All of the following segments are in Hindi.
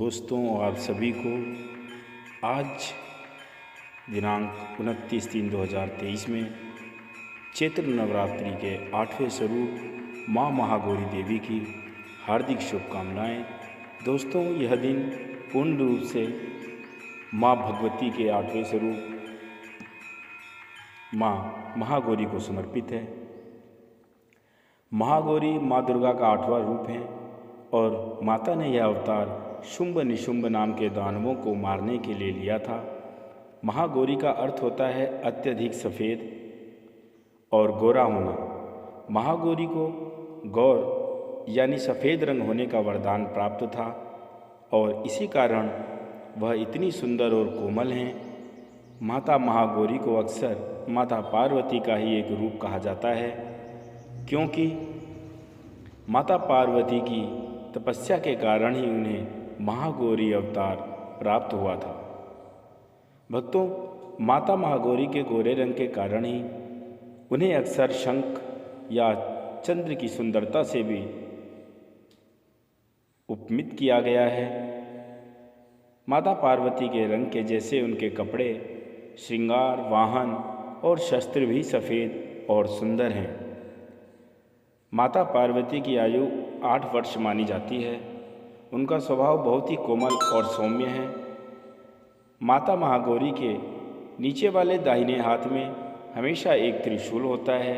दोस्तों, आप सभी को आज दिनांक 29/3/2023 में चैत्र नवरात्रि के 8वें स्वरूप माँ महागौरी देवी की हार्दिक शुभकामनाएं। दोस्तों, यह दिन पूर्ण रूप से माँ भगवती के 8वें स्वरूप माँ महागौरी को समर्पित है। महागौरी माँ दुर्गा का 8वां रूप है और माता ने यह अवतार शुंभ निशुंभ नाम के दानवों को मारने के लिए लिया था। महागौरी का अर्थ होता है अत्यधिक सफ़ेद और गोरा होना। महागौरी को गौर यानी सफ़ेद रंग होने का वरदान प्राप्त था और इसी कारण वह इतनी सुंदर और कोमल हैं। माता महागौरी को अक्सर माता पार्वती का ही एक रूप कहा जाता है, क्योंकि माता पार्वती की तपस्या के कारण ही उन्हें महागौरी अवतार प्राप्त हुआ था। भक्तों, माता महागौरी के गोरे रंग के कारण ही उन्हें अक्सर शंख या चंद्र की सुंदरता से भी उपमित किया गया है। माता पार्वती के रंग के जैसे उनके कपड़े, श्रृंगार, वाहन और शस्त्र भी सफ़ेद और सुंदर हैं। माता पार्वती की आयु 8 वर्ष मानी जाती है। उनका स्वभाव बहुत ही कोमल और सौम्य है। माता महागौरी के नीचे वाले दाहिने हाथ में हमेशा एक त्रिशूल होता है,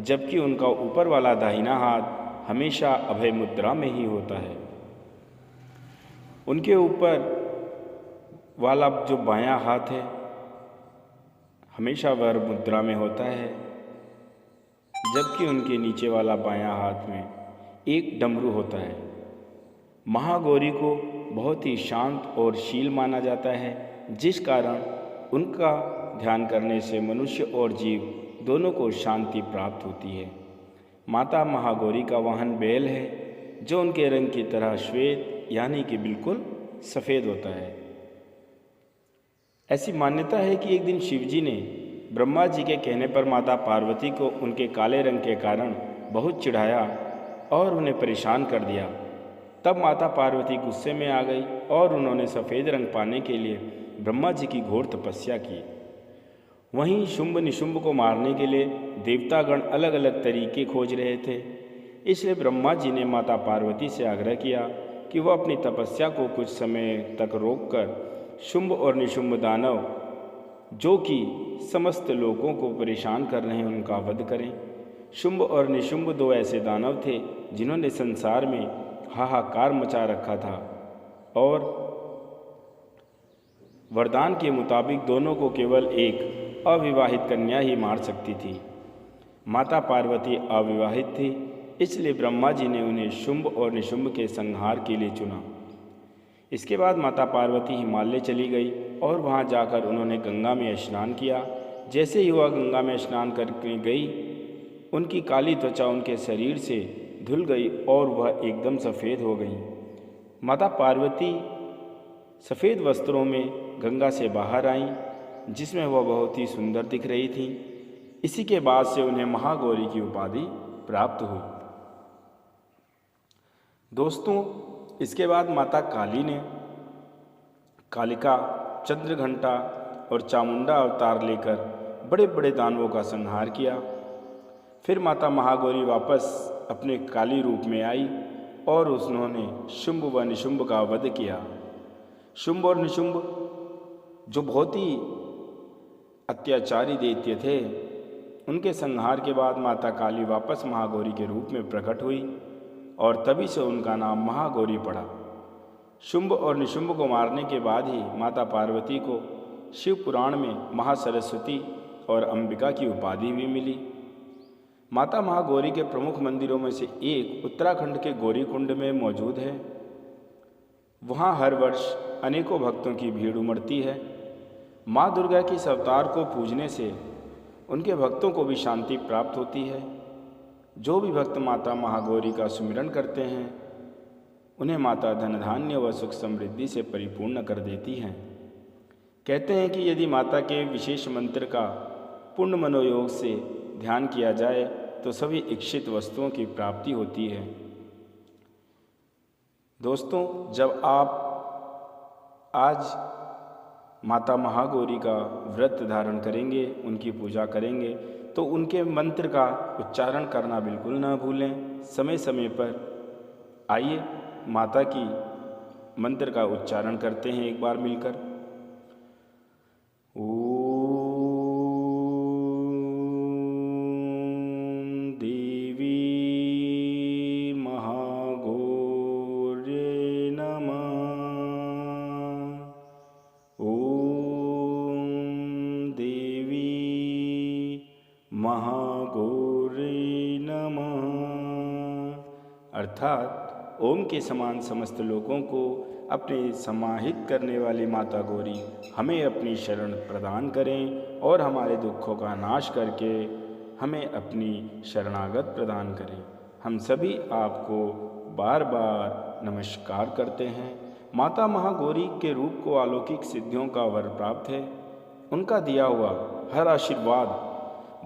जबकि उनका ऊपर वाला दाहिना हाथ हमेशा अभय मुद्रा में ही होता है। उनके ऊपर वाला जो बायां हाथ है हमेशा वर मुद्रा में होता है, जबकि उनके नीचे वाला बायां हाथ में एक डमरू होता है। महागौरी को बहुत ही शांत और शील माना जाता है, जिस कारण उनका ध्यान करने से मनुष्य और जीव दोनों को शांति प्राप्त होती है। माता महागौरी का वाहन बैल है, जो उनके रंग की तरह श्वेत यानी कि बिल्कुल सफ़ेद होता है। ऐसी मान्यता है कि एक दिन शिवजी ने ब्रह्मा जी के कहने पर माता पार्वती को उनके काले रंग के कारण बहुत चिढ़ाया और उन्हें परेशान कर दिया। तब माता पार्वती गुस्से में आ गई और उन्होंने सफ़ेद रंग पाने के लिए ब्रह्मा जी की घोर तपस्या की। वहीं शुंभ निशुंभ को मारने के लिए देवतागण अलग अलग तरीके खोज रहे थे। इसलिए ब्रह्मा जी ने माता पार्वती से आग्रह किया कि वह अपनी तपस्या को कुछ समय तक रोककर शुंभ और निशुंभ दानव, जो कि समस्त लोगों को परेशान कर रहे हैं, उनका वध करें। शुंभ और निशुंभ दो ऐसे दानव थे जिन्होंने संसार में हाहाकार मचा रखा था और वरदान के मुताबिक दोनों को केवल एक अविवाहित कन्या ही मार सकती थी। माता पार्वती अविवाहित थी, इसलिए ब्रह्मा जी ने उन्हें शुंभ और निशुंभ के संहार के लिए चुना। इसके बाद माता पार्वती हिमालय चली गई और वहां जाकर उन्होंने गंगा में स्नान किया। जैसे ही वह गंगा में स्नान करके गई, उनकी काली त्वचा उनके शरीर से धुल गई और वह एकदम सफ़ेद हो गई। माता पार्वती सफ़ेद वस्त्रों में गंगा से बाहर आईं, जिसमें वह बहुत ही सुंदर दिख रही थी। इसी के बाद से उन्हें महागौरी की उपाधि प्राप्त हुई। दोस्तों, इसके बाद माता काली ने कालिका, चंद्रघंटा और चामुंडा अवतार लेकर बड़े बड़े दानवों का संहार किया। फिर माता महागौरी वापस अपने काली रूप में आई और उन्होंने शुंभ व निशुंभ का वध किया। शुंभ और निशुंभ जो बहुत ही अत्याचारी दैत्य थे, उनके संहार के बाद माता काली वापस महागौरी के रूप में प्रकट हुई और तभी से उनका नाम महागौरी पड़ा। शुंभ और निशुंभ को मारने के बाद ही माता पार्वती को शिव पुराण में महासरस्वती और अंबिका की उपाधि भी मिली। माता महागौरी के प्रमुख मंदिरों में से एक उत्तराखंड के गौरीकुंड में मौजूद है। वहाँ हर वर्ष अनेकों भक्तों की भीड़ उमड़ती है। माँ दुर्गा की इस अवतार को पूजने से उनके भक्तों को भी शांति प्राप्त होती है। जो भी भक्त माता महागौरी का सुमिरन करते हैं, उन्हें माता धन धान्य व सुख समृद्धि से परिपूर्ण कर देती हैं। कहते हैं कि यदि माता के विशेष मंत्र का पूर्ण मनोयोग से ध्यान किया जाए तो सभी इच्छित वस्तुओं की प्राप्ति होती है। दोस्तों, जब आप आज माता महागौरी का व्रत धारण करेंगे, उनकी पूजा करेंगे, तो उनके मंत्र का उच्चारण करना बिल्कुल ना भूलें समय समय पर। आइए माता की मंत्र का उच्चारण करते हैं एक बार मिलकर। देवी महागौर्ये नमः। ओम देवी महागौर्ये नमः। अर्थात ओम के समान समस्त लोगों को अपने समाहित करने वाली माता गौरी हमें अपनी शरण प्रदान करें और हमारे दुखों का नाश करके हमें अपनी शरणागत प्रदान करें। हम सभी आपको बार बार नमस्कार करते हैं। माता महागौरी के रूप को अलौकिक सिद्धियों का वर प्राप्त है। उनका दिया हुआ हर आशीर्वाद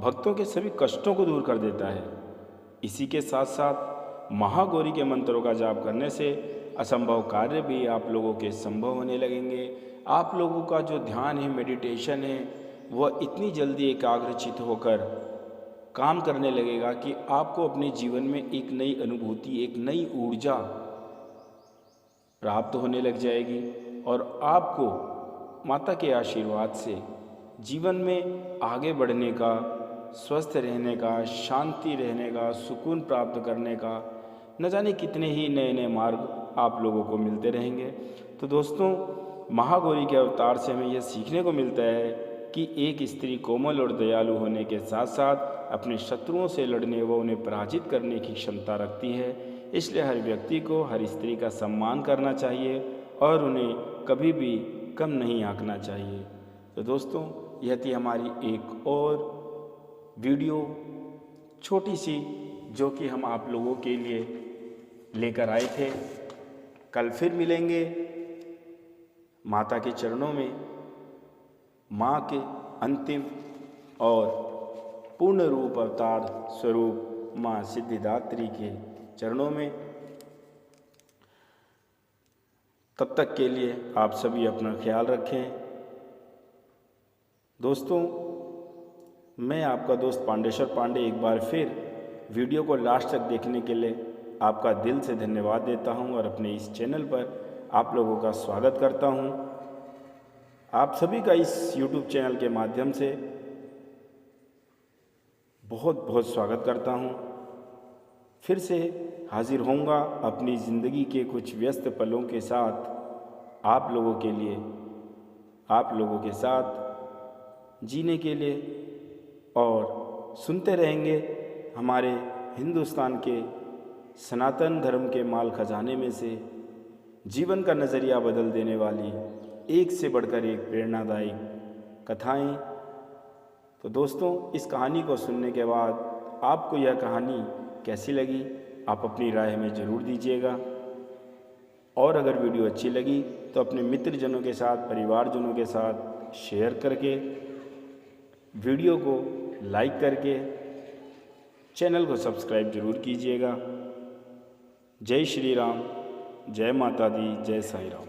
भक्तों के सभी कष्टों को दूर कर देता है। इसी के साथ साथ महागौरी के मंत्रों का जाप करने से असंभव कार्य भी आप लोगों के संभव होने लगेंगे। आप लोगों का जो ध्यान है, मेडिटेशन है, वह इतनी जल्दी एकाग्रचित होकर काम करने लगेगा कि आपको अपने जीवन में एक नई अनुभूति, एक नई ऊर्जा प्राप्त होने लग जाएगी और आपको माता के आशीर्वाद से जीवन में आगे बढ़ने का, स्वस्थ रहने का, शांति रहने का, सुकून प्राप्त करने का न जाने कितने ही नए नए मार्ग आप लोगों को मिलते रहेंगे। तो दोस्तों, महागौरी के अवतार से हमें यह सीखने को मिलता है कि एक स्त्री कोमल और दयालु होने के साथ साथ अपने शत्रुओं से लड़ने व उन्हें पराजित करने की क्षमता रखती है। इसलिए हर व्यक्ति को हर स्त्री का सम्मान करना चाहिए और उन्हें कभी भी कम नहीं आंकना चाहिए। तो दोस्तों, यह थी हमारी एक और वीडियो छोटी सी, जो कि हम आप लोगों के लिए लेकर आए थे। कल फिर मिलेंगे माता के चरणों में, माँ के अंतिम और पूर्ण रूप अवतार स्वरूप माँ सिद्धिदात्री के चरणों में। तब तक के लिए आप सभी अपना ख्याल रखें। दोस्तों, मैं आपका दोस्त पांडेश्वर पांडे एक बार फिर वीडियो को लास्ट तक देखने के लिए आपका दिल से धन्यवाद देता हूं और अपने इस चैनल पर आप लोगों का स्वागत करता हूं। आप सभी का इस YouTube चैनल के माध्यम से बहुत बहुत स्वागत करता हूं। फिर से हाजिर होऊंगा अपनी ज़िंदगी के कुछ व्यस्त पलों के साथ आप लोगों के लिए, आप लोगों के साथ जीने के लिए, और सुनते रहेंगे हमारे हिंदुस्तान के सनातन धर्म के माल खजाने में से जीवन का नज़रिया बदल देने वाली एक से बढ़कर एक प्रेरणादायी कथाएं। तो दोस्तों, इस कहानी को सुनने के बाद आपको यह कहानी कैसी लगी, आप अपनी राय में ज़रूर दीजिएगा। और अगर वीडियो अच्छी लगी तो अपने मित्रजनों के साथ, परिवारजनों के साथ शेयर करके, वीडियो को लाइक करके चैनल को सब्सक्राइब जरूर कीजिएगा। जय श्री राम, जय माता दी, जय साईं राम।